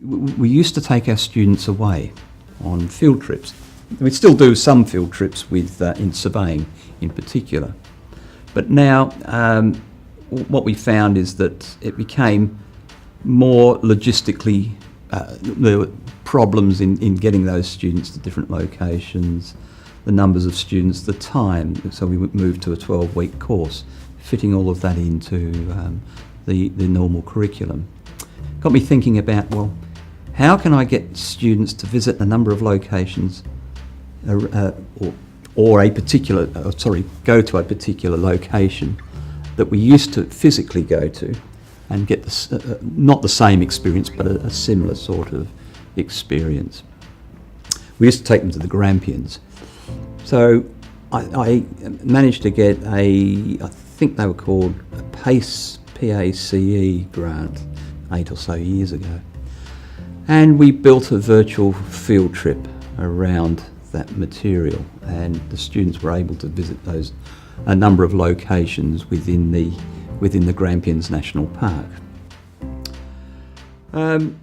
We used to take our students away on field trips. We still do some field trips with in surveying in particular. But now what we found is that it became more logistically, there were problems in getting those students to different locations, the numbers of students, the time. So we moved to a 12-week course, fitting all of that into the normal curriculum. Got me thinking about, well, how can I get students to visit a number of locations or a particular, go to a particular location that we used to physically go to and get not the same experience, but a similar sort of experience. We used to take them to the Grampians. So I managed to get I think they were called a PACE, P-A-C-E grant 8 or so years ago. And we built a virtual field trip around that material, and the students were able to visit a number of locations within the Grampians National Park. And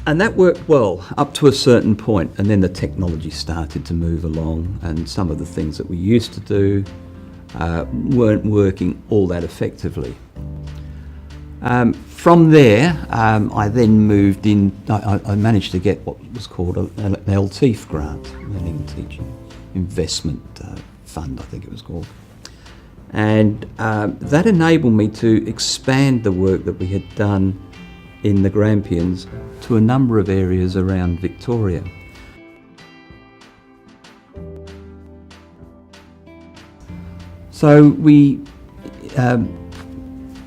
that worked well up to a certain point, and then the technology started to move along, and some of the things that we used to do weren't working all that effectively. From there, I then moved in. I managed to get what was called an LTIF grant, Learning and Teaching Investment Fund, I think it was called. And that enabled me to expand the work that we had done in the Grampians to a number of areas around Victoria. So we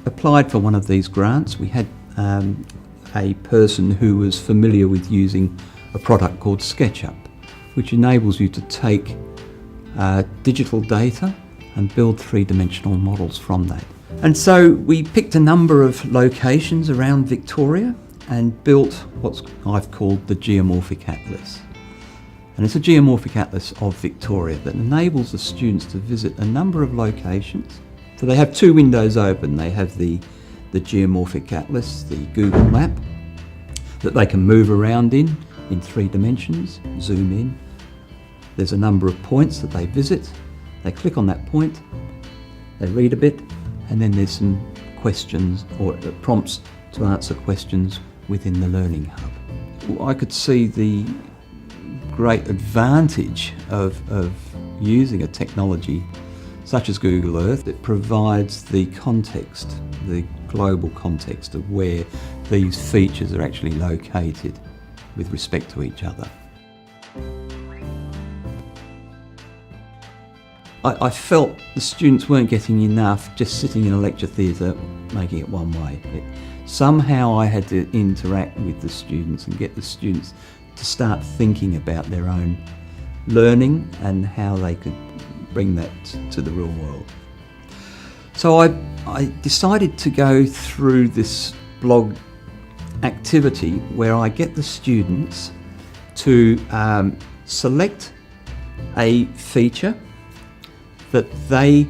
applied for one of these grants. We had a person who was familiar with using a product called SketchUp, which enables you to take digital data and build three-dimensional models from that. And so we picked a number of locations around Victoria and built what I've called the Geomorphic Atlas. And it's a geomorphic atlas of Victoria that enables the students to visit a number of locations. So they have two windows open. They have the Geomorphic Atlas, the Google map, that they can move around in 3 dimensions, zoom in. There's a number of points that they visit. They click on that point, they read a bit, and then there's some questions or prompts to answer questions within the Learning Hub. I could see the great advantage of using a technology such as Google Earth. It provides the context, the global context of where these features are actually located with respect to each other. I felt the students weren't getting enough just sitting in a lecture theatre making it one way. Somehow I had to interact with the students and get the students to start thinking about their own learning and how they could bring that to the real world. So I decided to go through this blog activity where I get the students to select a feature that they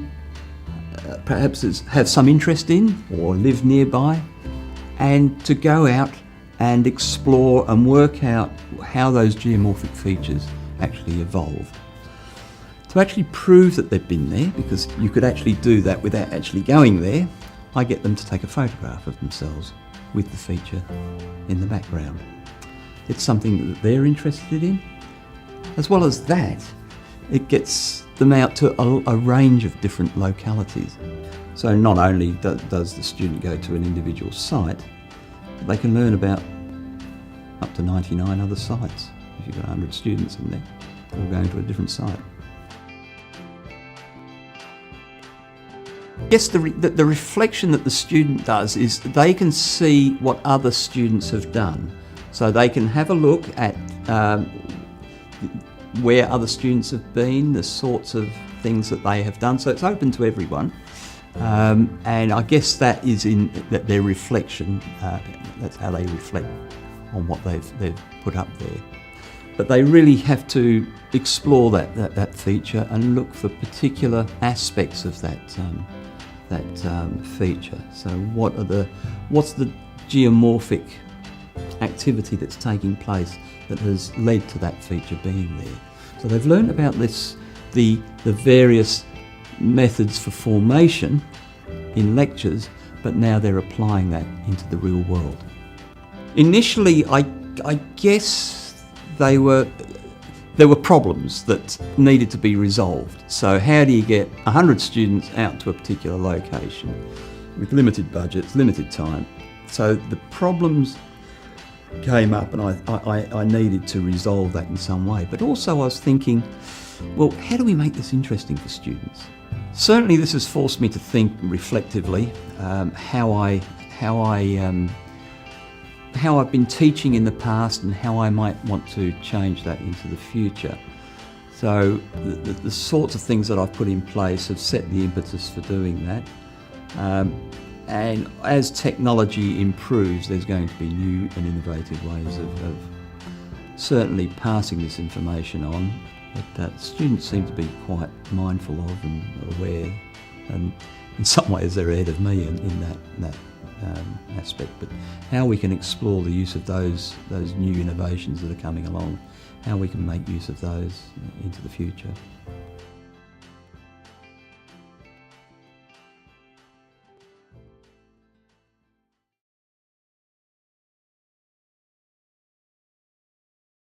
perhaps have some interest in or live nearby, and to go out and explore and work out how those geomorphic features actually evolved. To actually prove that they've been there, because you could actually do that without actually going there, I get them to take a photograph of themselves with the feature in the background. It's something that they're interested in. As well as that, it gets them out to a range of different localities. So not only does the student go to an individual site, but they can learn about up to 99 other sites. If you've got 100 students in there, all going to a different site. Yes, the reflection that the student does is they can see what other students have done. So they can have a look at where other students have been, the sorts of things that they have done. So it's open to everyone. And I guess that is in their reflection. That's how they reflect on what they've put up there. But they really have to explore that feature and look for particular aspects of that feature. So what's the geomorphic activity that's taking place that has led to that feature being there. So they've learned about this, the various methods for formation in lectures, but now they're applying that into the real world. Initially, I guess there were problems that needed to be resolved. So how do you get 100 students out to a particular location with limited budgets, limited time? So the problems came up, and I needed to resolve that in some way. But also I was thinking, well, how do we make this interesting for students? Certainly this has forced me to think reflectively how I've been teaching in the past and how I might want to change that into the future. So the sorts of things that I've put in place have set the impetus for doing that. And as technology improves, there's going to be new and innovative ways of certainly passing this information on that students seem to be quite mindful of and aware, and in some ways they're ahead of me in that aspect. But how we can explore the use of those new innovations that are coming along, how we can make use of those into the future.